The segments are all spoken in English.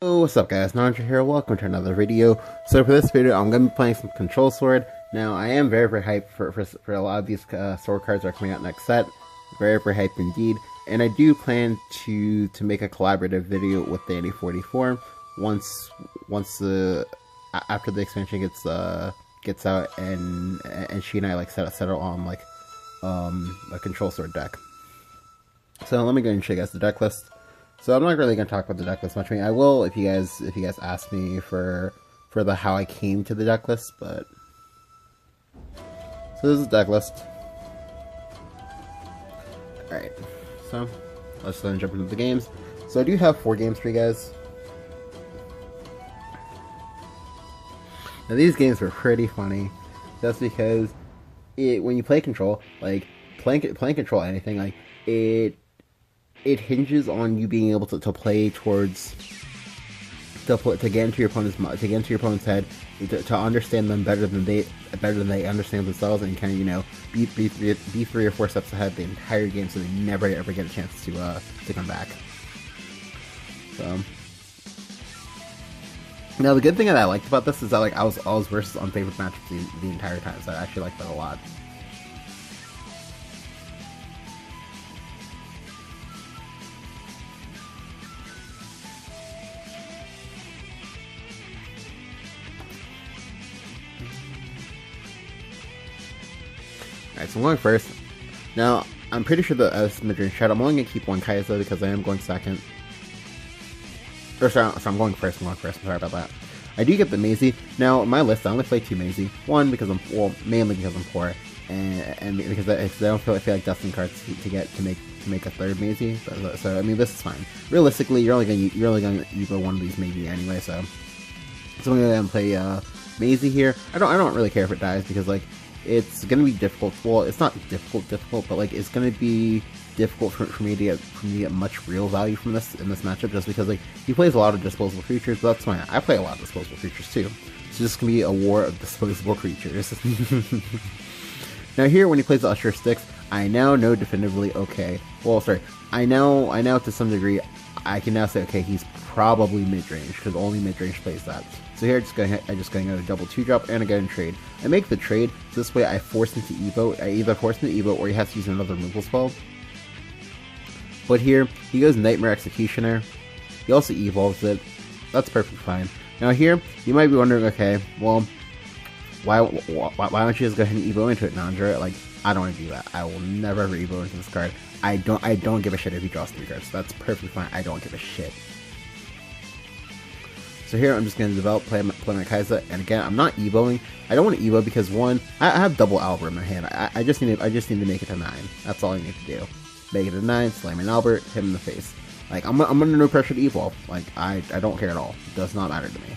Oh, what's up guys, Nandra here, welcome to another video. So for this video, I'm going to be playing some Control Sword. Now, I am very hyped for a lot of these sword cards that are coming out next set. Very hyped indeed. And I do plan to make a collaborative video with the NA44 after the expansion gets out and she and I like settle on like a Control Sword deck. So let me go and show you guys the deck list. So I'm not really going to talk about the deck list much. I mean, I will if you guys ask me for the how I came to the deck list, but so this is the deck list. Alright, so let's then jump into the games. So I do have 4 games for you guys. Now these games were pretty funny, just because when you play Control, like playing Control anything, like it hinges on you being able to play towards to get into your opponent's head, to understand them better than they understand themselves, and kind of, you know, be 3 or 4 steps ahead the entire game, so they never ever get a chance to come back. So now the good thing that I liked about this is that like I was versus unfavored matchups the entire time, so I actually liked that a lot. Alright, so I'm going first. Now, I'm pretty sure that as mid-range chat, I'm only going to keep one Kai'Sa because I am going second. Or sorry, I'm going first, I'm sorry about that. I do get the Maisie. Now, in my list, I only play 2 Maisie. One, because mainly because I'm poor, and because I don't feel like dusting cards to make a 3rd Maisie. So I mean, this is fine. Realistically, you're only going to Evo one of these maybe anyway, so I'm going to play Maisie here. I don't really care if it dies, because like it's gonna be difficult. Well, it's not difficult, but like it's gonna be difficult for me to get much real value from this in this matchup, just because like he plays a lot of disposable creatures. But that's fine. I play a lot of disposable creatures too. So this is gonna be a war of disposable creatures. Now here, when he plays the Usher Sticks, I now know definitively. Okay, well, sorry. I now to some degree, I can now say, okay, he's probably mid-range, because only mid-range plays that. So here, I'm just going to double 2-drop and I go and trade. I make the trade, so this way I force him to Evo. I either force him to Evo or he has to use another removal spell. But here, he goes Nightmare Executioner. He also evolves it. That's perfectly fine. Now here, you might be wondering, okay, well, why don't you just go ahead and Evo into it, Nandra? Like, I don't want to do that. I will never ever Evo into this card. I don't give a shit if he draws 3 cards. That's perfectly fine. I don't give a shit. So here I'm just going to play my Kai'Sa, and again, I'm not Evoing. I don't want to Evo because, one, I have double Albert in my hand. I just need to make it to 9. That's all I need to do. Make it to 9, slam an Albert, hit him in the face. Like, I'm under no pressure to evolve. Like, I don't care at all. It does not matter to me.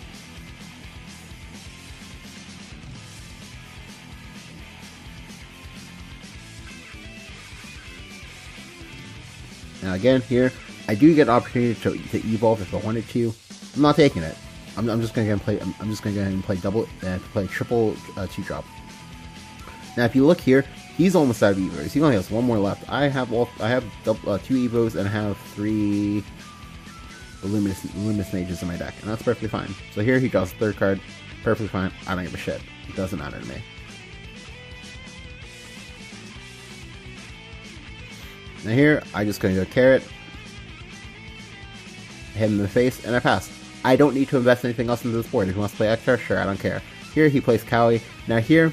Now again, here, I do get an opportunity to evolve if I wanted to. I'm not taking it. I'm just going to go ahead and play triple 2-drop. Now, if you look here, he's almost out of Evos. He only has 1 more left. I have 2 Evos and I have 3 Luminous Mages in my deck, and that's perfectly fine. So here he draws the 3rd card. Perfectly fine. I don't give a shit. It doesn't matter to me. Now here, I just going to go Carrot, hit him in the face, and I pass. I don't need to invest anything else into this board. If he wants to play Ektar, sure, I don't care. Here, he plays Cowie. Now here...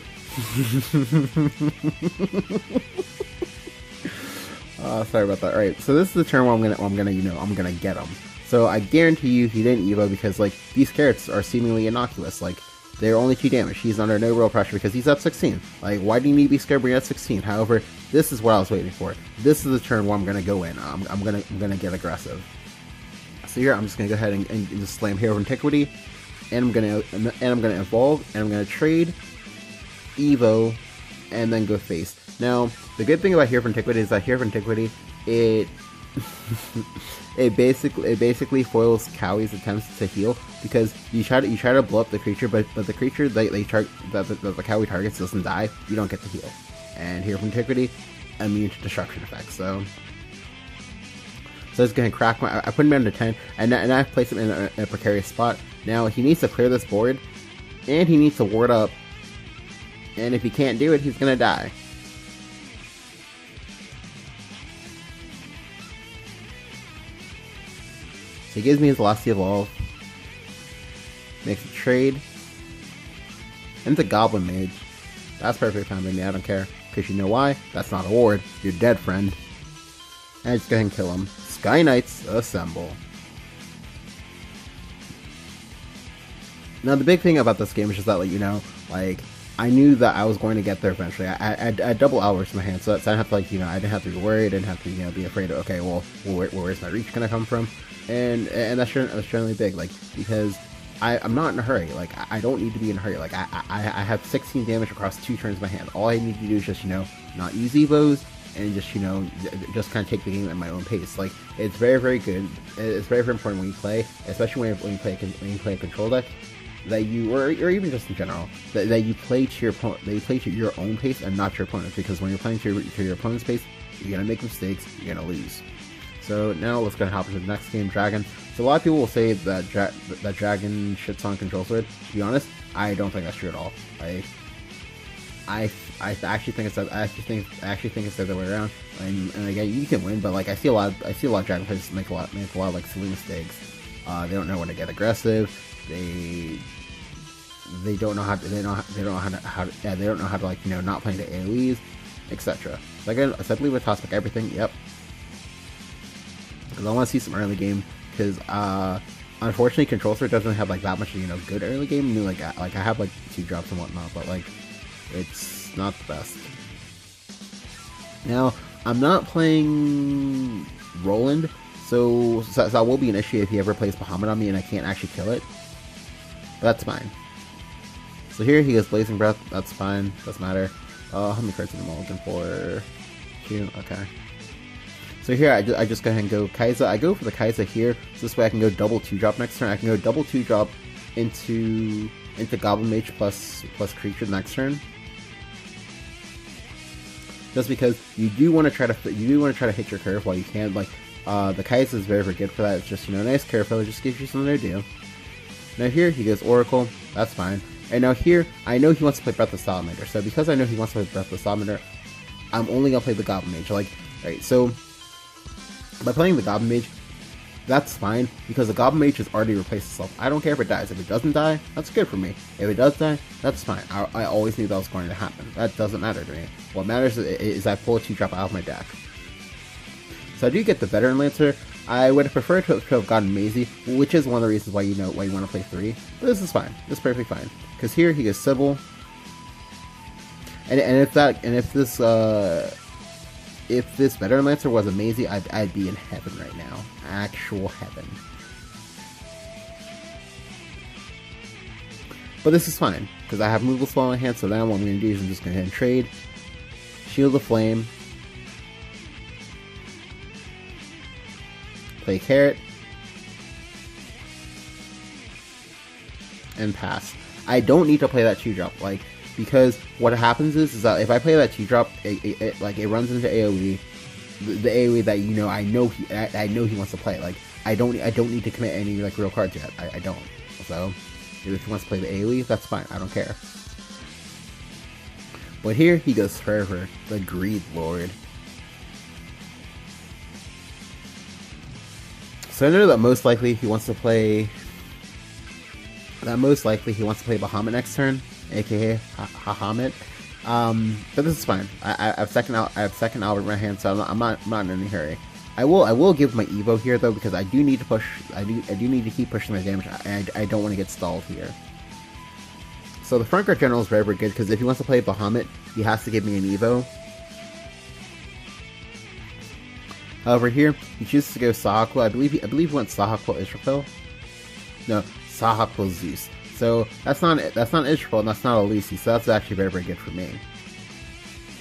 sorry about that. Alright, so this is the turn where I'm gonna get him. So I guarantee you he didn't Evo because, like, these carrots are seemingly innocuous. Like, they're only 2 damage. He's under no real pressure because he's at 16. Like, why do you need to be scared when you're at 16? However, this is what I was waiting for. This is the turn where I'm gonna go in. I'm gonna get aggressive. So here I'm just gonna go ahead and just slam Hero of Antiquity, and I'm gonna evolve, and I'm gonna trade, Evo, and then go face. Now the good thing about Hero of Antiquity is that Hero of Antiquity it basically foils Cowie's attempts to heal, because you try to blow up the creature, but the creature that the Cowie targets doesn't die. You don't get to heal, and Hero of Antiquity immune to destruction effects. So So let's go ahead and crack my. I put him down to 10, and I place him in a precarious spot. Now he needs to clear this board, and he needs to ward up. And if he can't do it, he's gonna die. So he gives me his Velocity Evolve. Makes a trade. And the Goblin Mage. That's perfect fine by me, I don't care. Because you know why? That's not a ward. You're dead, friend. And I just go ahead and kill him. Sky Knights assemble. Now the big thing about this game is just that, like, you know, like, I knew that I was going to get there eventually. I had double hours in my hand, so I didn't have to, like, you know, I didn't have to be worried. I didn't have to, you know, be afraid of, okay, well where's my reach gonna come from? And that's generally big, like, because I'm not in a hurry. Like, I don't need to be in a hurry. Like, I have 16 damage across 2 turns in my hand. All I need to do is just, you know, not use evos and just, you know, just kind of take the game at my own pace. Like, it's very, very good. It's very, very important when you play, especially when you play a control deck, that you, or even just in general, that you play to your opponent, that you play to your own pace and not your opponent's. Because when you're playing to your opponent's pace, you're gonna make mistakes. You're gonna lose. So now let's go and hop into the next game, Dragon. So a lot of people will say that that Dragon shits on Control Sword. To be honest, I don't think that's true at all. I actually think it's the other way around. And again, you can win, but like I see a lot of Dragon players make a lot of like silly mistakes. They don't know when to get aggressive. They don't know how to like, you know, not playing the AoEs, etc. So again, I said leave with toss back everything. Yep. Because I want to see some early game, because unfortunately Control Sword doesn't have like that much, you know, good early game. I mean, like I have like 2 drops and whatnot, but like it's not the best. Now I'm not playing Roland, so that will be an issue if he ever plays Bahamut on me and I can't actually kill it. But that's fine. So here he goes Blazing Breath. That's fine. Doesn't matter. How many cards in the mulligan for? 2. Okay. So here I just go ahead and go Kai'Sa. I go for the Kai'Sa here, so this way I can go double 2-drop next turn. I can go double 2-drop into Goblin Mage plus creature next turn. Just because you do want to try to hit your curve while you can. Like the Kai'Sa is very, very good for that. It's just, you know, nice curve filler, just gives you something to do. Now here he goes Oracle. That's fine. And now here I know he wants to play Breath of Salamander. So because I know he wants to play Breath of Salamander, I'm only gonna play the Goblin Mage. Like, alright, so by playing the Goblin Mage, that's fine, because the Goblin Mage has already replaced itself. I don't care if it dies. If it doesn't die, that's good for me. If it does die, that's fine. I always knew that was going to happen. That doesn't matter to me. What matters is I pull a 2-drop out of my deck. So I do get the Veteran Lancer. I would have preferred to have gotten Maisie, which is one of the reasons why you want to play 3. But this is fine. This is perfectly fine. Because here he goes Sybil. And if this Veteran Lancer was a Maisie, I'd be in heaven right now. Actual heaven. But this is fine, because I have Movable Spell in my hand, so now what I'm going to do is I'm just going to go ahead and trade. Shield of Flame. Play Carrot. And pass. I don't need to play that 2-drop, like, because what happens is that if I play that 2-drop, it runs into AoE, the AoE that, you know, I know he wants to play. Like, I don't need to commit any like real cards yet. I don't. So if he wants to play the AoE, that's fine. I don't care. But here he goes Fervor, the Greed Lord. So I know that most likely he wants to play. Bahamut next turn, aka Bahamut. But this is fine. I have second Albert in my hand, so I'm not in any hurry. I will give my Evo here though, because I do need to push. I do need to keep pushing my damage. I don't want to get stalled here. So the front guard general is very, very good, because if he wants to play Bahamut, he has to give me an Evo. However, here he chooses to go Sahakwa. I believe he went Sahakwa Israfil. No, Sahakwa Zeus. So that's not Israfil, and that's not Elise. So that's actually very, very good for me.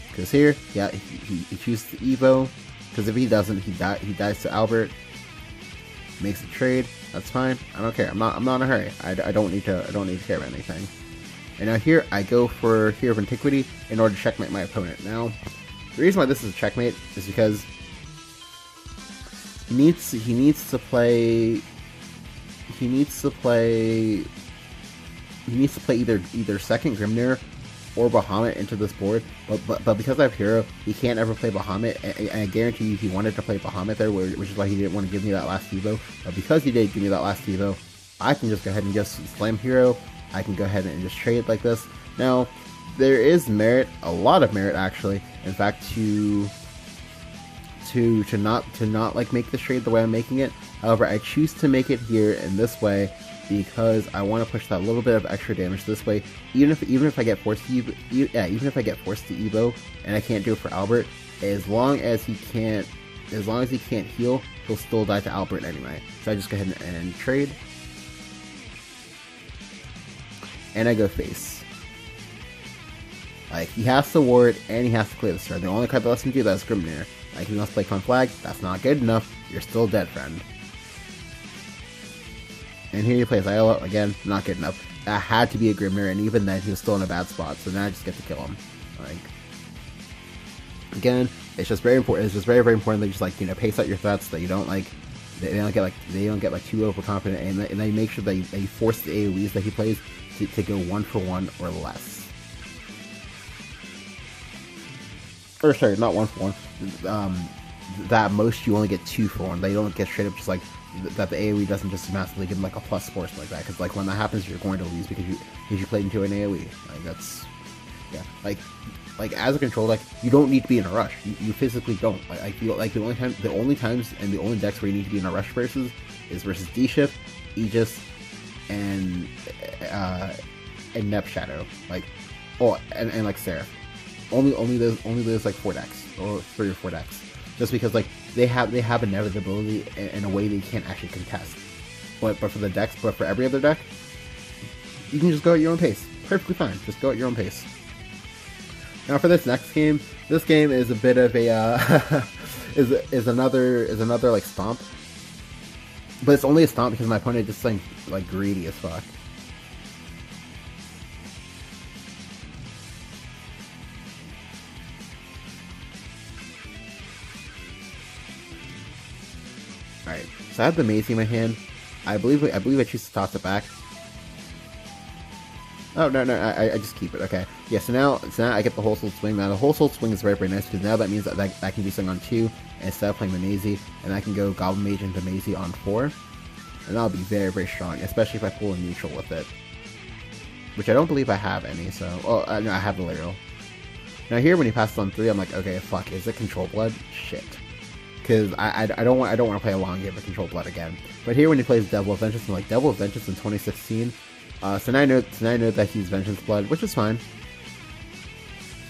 Because here, yeah, he chooses to Evo. Because if he doesn't, he dies to Albert. Makes a trade. That's fine. I don't care. I'm not in a hurry. I don't need to care about anything. And now here I go for Hero of Antiquity in order to checkmate my opponent. Now, the reason why this is a checkmate is because he needs to play either second Grimnir or Bahamut into this board, but because I have Hero, he can't ever play Bahamut, and I guarantee you he wanted to play Bahamut there, which is why he didn't want to give me that last Evo. But because he did give me that last Evo, I can just go ahead and just slam Hero. I can go ahead and just trade like this. Now, there is merit, a lot of merit actually, in fact, to not like make this trade the way I'm making it. However, I choose to make it here in this way because I want to push that little bit of extra damage this way. Even if I get forced to Evo, and I can't do it for Albert, as long as he can't heal, he'll still die to Albert anyway. So I just go ahead and trade, and I go face. Like, he has to ward and he has to clear the turn. The only card that lets him do that is Grimnir. Like, he wants to play Fun Flag, that's not good enough. You're still dead, friend. And here he plays Iola, again, not good enough. That had to be a Grimnir, and even then he was still in a bad spot, so now I just get to kill him. Like, again, it's just very important. It's just very, very important that you just, like, you know, pace out your threats, that you don't like they don't get too overconfident, and they make sure that you force the AoEs that he plays to go 1-for-1 or less. Or sorry, not 1-for-1. That most you only get 2-for-1. They don't get straight up just like that. The AoE doesn't just massively give them like a plus force like that. Because like when that happens, you're going to lose because you played into an AoE. Like that's like as a control deck, you don't need to be in a rush. You physically don't. I feel like the only times and the only decks where you need to be in a rush versus is versus D-Shift, Aegis, and Nep Shadow. Like, and like Seraph. Only those like 4 decks or 3 or 4 decks. Just because like they have inevitability in a way they can't actually contest. But for the decks, but for every other deck, you can just go at your own pace. Perfectly fine. Just go at your own pace. Now for this next game, this game is a bit of a is another like stomp. But it's only a stomp because my opponent is just like greedy as fuck. Alright, so I have the Maisie in my hand. I believe I choose to toss it back. Oh, no, I just keep it, okay. Yeah, so now I get the Whole Soul Swing. Now the Whole Soul Swing is very, very nice, because now that means that I can do something on 2, instead of playing the Maisie, and I can go Goblin Mage into Maisie on 4. And that'll be very, very strong, especially if I pull a neutral with it. Which I don't believe I have any, so... Oh, no, I have the Literal. Now here, when he passes on 3, I'm like, okay, fuck, is it Control Blood? Shit. Because I don't want to play a long game of Control Blood again. But here, when he plays Devil of Vengeance, I'm like, Devil of Vengeance in 2016... so now I know that he's Vengeance Blood, which is fine.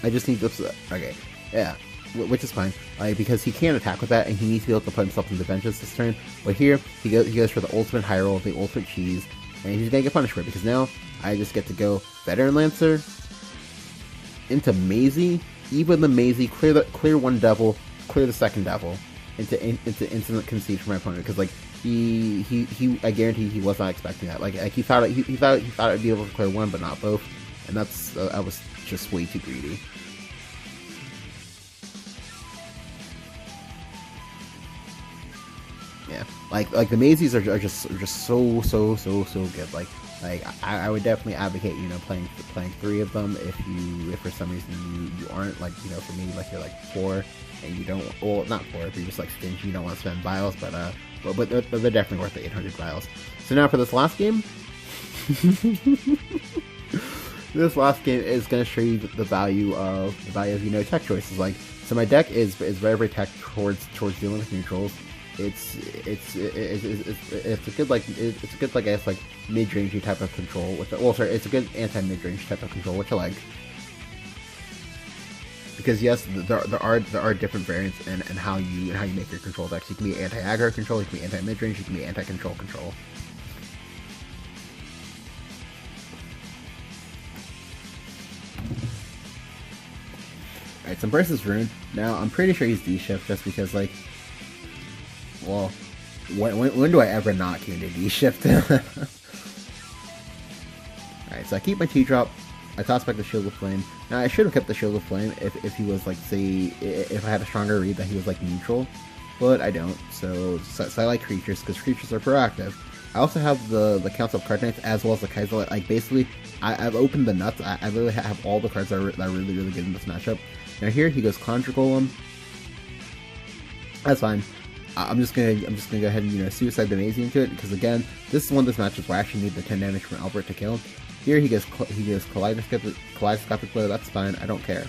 I just need this. Okay, yeah, which is fine. Because he can't attack with that, and he needs to be able to put himself into Vengeance this turn. But here, he goes for the ultimate high roll, the ultimate cheese, and he's gonna get punished for it because now I just get to go Veteran Lancer into Maisie, even the Maisie, clear one Devil, clear the second Devil, into instant concede for my opponent because like. I guarantee he was not expecting that. Like he thought I'd be able to clear one, but not both, and that's I was just way too greedy. Yeah, like the Maisies are just so good. Like I would definitely advocate playing 3 of them if for some reason you aren't like for me like you're like 4 and you don't not 4 if you're just like stingy, you don't want to spend vials, but they're definitely worth the 800 vials. So now for this last game, this last game is going to show you the value of tech choices. Like, so my deck is very, very tech towards dealing with neutrals. It's a good I guess like mid-rangey type of control. It's a good anti-mid-range type of control, which I like. Because yes, there are different variants in how you make your control decks. You can be anti-aggro control, you can be anti-mid-range, you can be anti-control control. Alright, so versus Rune. Now I'm pretty sure he's D-Shift just because like, well, when do I ever not get into D-Shift? Alright, so I keep my T-Drop. I toss back the Shield of Flame. Now, I should have kept the Shield of Flame if he was, like, say, if I had a stronger read that he was, like, neutral. but I don't. So I like creatures because creatures are proactive. I also have the Council of Card Knights as well as the Kaiser. Like basically, I've opened the nuts. I really have all the cards that are really good in this matchup. Now here he goes Conjure Golem. That's fine. I'm just gonna go ahead and Suicide the Maisie into it because again, this is one of those matches where I actually need the 10 damage from Albert to kill. Here he goes Kaleidoscopic Blow. That's fine. I don't care.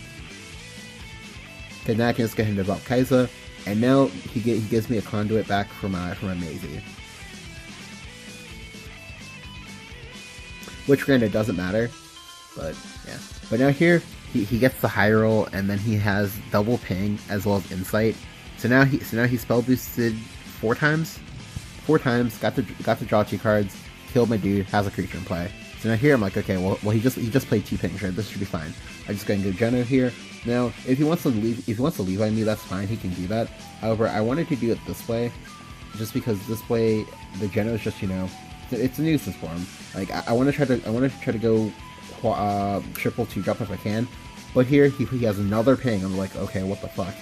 Okay, now I can just go ahead and develop Kaiser, and now he gives me a conduit back from my Maisie. Which granted doesn't matter, but yeah. But now here he gets the high roll, and then he has double ping as well as insight. So now he spell boosted 4 times. 4 times, got to draw 2 cards, killed my dude, has a creature in play. So now here I'm like, okay, well he just played 2 pings, right? This should be fine. I just go and go Geno here. Now if he wants to leave on me, that's fine. He can do that. However, I wanted to do it this way, just because this way the Geno is just it's a nuisance for him. Like I want to try to go triple 2-drop if I can, but here he has another ping. I'm like, okay, what the fuck?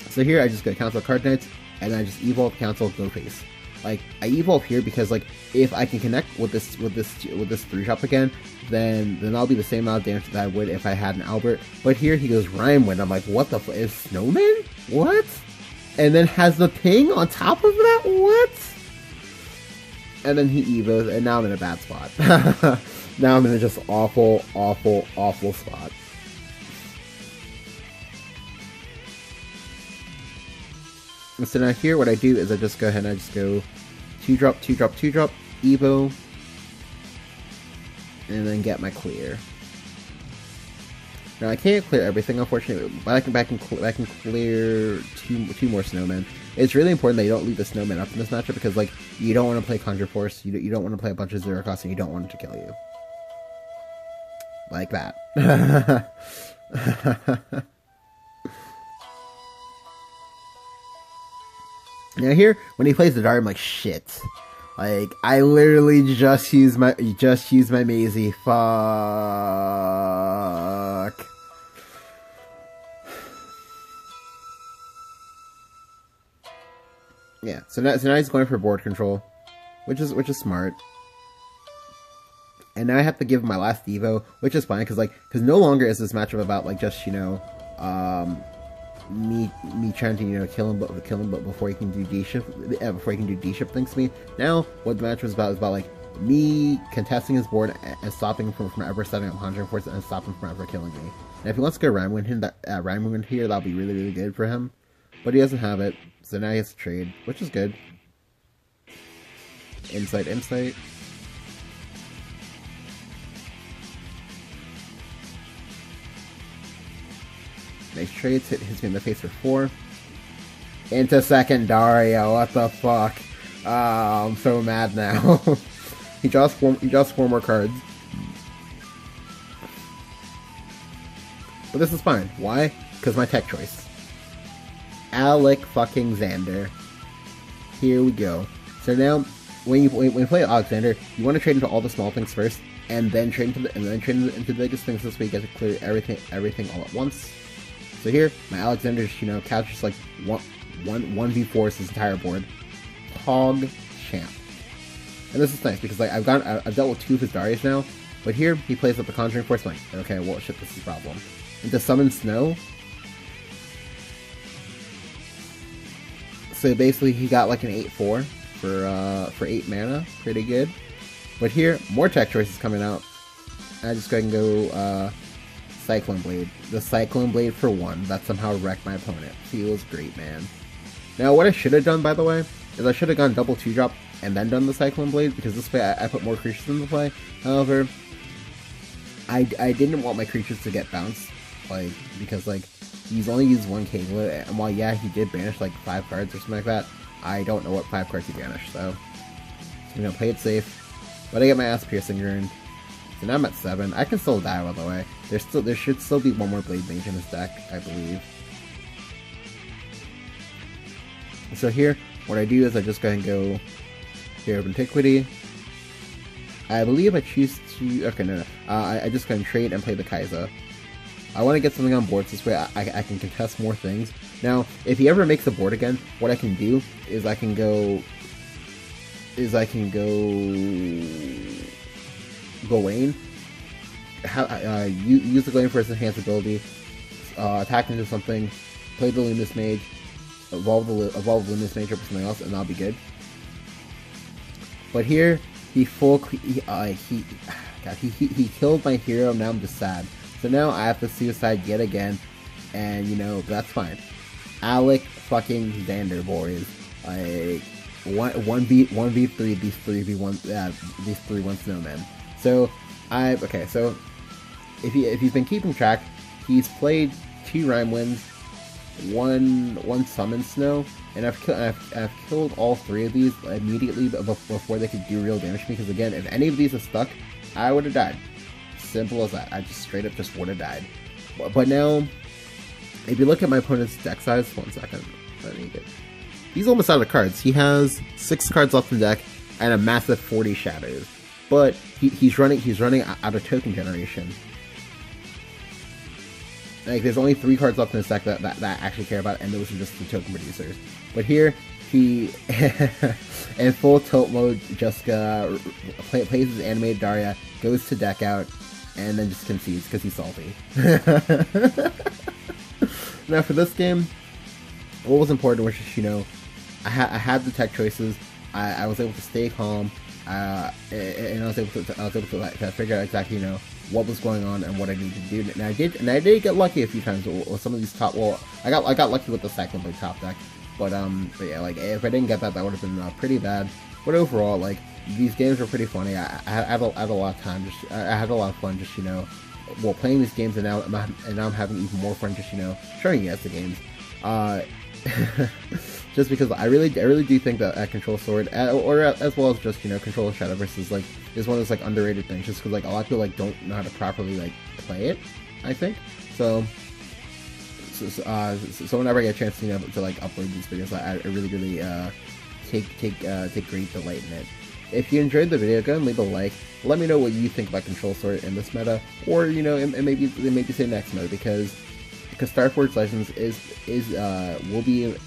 So here I just go Council of Card Knights, and I just evolve Council of Go Face. Like I evolve here because like if I can connect with this 3-drop again, then I'll be the same amount of damage that I would if I had an Albert. But here he goes Rhyme Wind. I'm like, what the fuck is Snowman? What? And then has the ping on top of that? What? And then he evos, and now I'm in a bad spot. Now I'm in a just awful spot. So now here, what I do is I just go ahead and I just go 2-drop, 2-drop, 2-drop, Evo, and then get my clear. Now I can't clear everything, unfortunately, but I can clear two more snowmen. It's really important that you don't leave the snowman up in this matchup because like you don't want to play Conjure Force, you don't want to play a bunch of 0 costs, and you don't want it to kill you. Like that. Now here, when he plays the dart, I'm like, shit. Like, I literally just used my Maisie. Fuck. Yeah, so now he's going for board control, which is smart. And now I have to give him my last Evo, which is fine, because no longer is this matchup about like just me trying to kill him, but before he can do D-shift, thanks to me. Now what the match was about is about like me contesting his board and stopping him from ever setting up Conjuring Force and stopping him from ever killing me. And if he wants to go Rhyme Wind here, that'll be really good for him. But he doesn't have it, so now he has to trade, which is good. Insight. Nice trades, hits me in the face for 4. Into second Dario, what the fuck? I'm so mad now. He draws 4 more cards. But this is fine. Why? Because my tech choice. Alec fucking Xander. Here we go. So now, when you play Alexander, you want to trade into all the small things first, and then trade into the biggest things. This way you get to clear everything all at once. So here, my Alexander just, couches like 1v4 his entire board. Hog champ. And this is nice because like I've dealt with 2 of his Darius now, but here he plays with the Conjuring Force. I'm like, okay, well shit, this is a problem. And to summon Snow. So basically he got like an 8/4 for 8 mana, pretty good. But here, more tech choices coming out. I just go ahead and go Cyclone Blade. The Cyclone Blade for 1. That somehow wrecked my opponent. Feels great, man. Now, what I should have done, by the way, is I should have gone double 2-drop and then done the Cyclone Blade, because this way I put more creatures into play. However, I didn't want my creatures to get bounced, because he's only used 1 Keglet, and while yeah, he did banish 5 cards or something like that, I don't know what 5 cards he banished, so play it safe. But I get my ass piercing rune. So now I'm at 7. I can still die, by the way. There should still be 1 more Blade Mage in this deck, I believe. So here, what I do is I just go ahead and go Hero of Antiquity. I believe I choose to... Okay, no. I just go and trade and play the Kaiser. I want to get something on board so this way I can contest more things. Now, if he ever makes a board again, what I can do is I can go Gawain, use the Gawain for his enhanced ability, attack into something, play the Luminous Mage, evolve the Luminous Mage or something else, and I'll be good. But here, he killed my hero. Now I'm just sad. So now I have to suicide yet again, and you know that's fine. Alec fucking Xander, boys. Like 1v3 these 3v1 snowmen. So so if you've been keeping track, he's played 2 Rhyme Winds, one Summon Snow, and I've killed all 3 of these immediately before they could do real damage to me. Because again, if any of these are stuck, I would have died. Simple as that. I just straight up just would have died. But now, if you look at my opponent's deck size, 1 second. Let me get. He's almost out of cards. He has 6 cards left in the deck and a massive 40 shadows. But he's running out of token generation. Like there's only 3 cards left in his deck that I actually care about, and those are just the token producers. But here he, in full tilt mode, just plays his animated Daria, goes to deck out, and then just concedes because he's salty. Now for this game, what was important was just, you know, I had the tech choices. I was able to stay calm, and I was able to figure out exactly, you know, what was going on and what I needed to do. And I did get lucky a few times with some of these top. Well, I got lucky with the second play top deck, but yeah, like if I didn't get that, that would have been pretty bad. But overall, like these games were pretty funny. I had a lot of time. I had a lot of fun. Just, you know, well, playing these games, and now I'm having even more fun. Just, you know, showing you guys the games. Just because I really do think that Control Sword, or as well as just, you know, Control of Shadowverse is one of those like underrated things. Just because like a lot of people like don't know how to properly like play it, I think. So whenever I get a chance to, you know, to like upload these videos, I really take great delight in it. If you enjoyed the video, go and leave a like. Let me know what you think about Control Sword in this meta, or, you know, and maybe say next meta, because Starforge Legends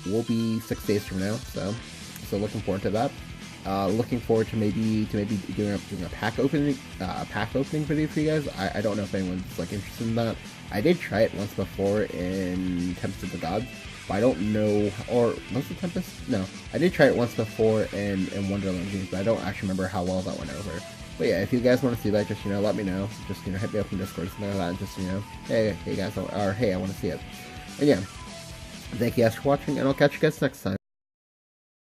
will be 6 days from now, so looking forward to that. Looking forward to maybe doing a pack opening video for you guys. I don't know if anyone's like interested in that. I did try it once before in Tempest of the Gods, but I don't know, or was it Tempest? No, I did try it once before in Wonderland Games, but I don't actually remember how well that went over. But yeah, if you guys want to see that, just, you know, let me know. Just, you know, hit me up in Discord, something like that, and just, you know, hey guys, or hey, I want to see it. And yeah, thank you guys for watching, and I'll catch you guys next time.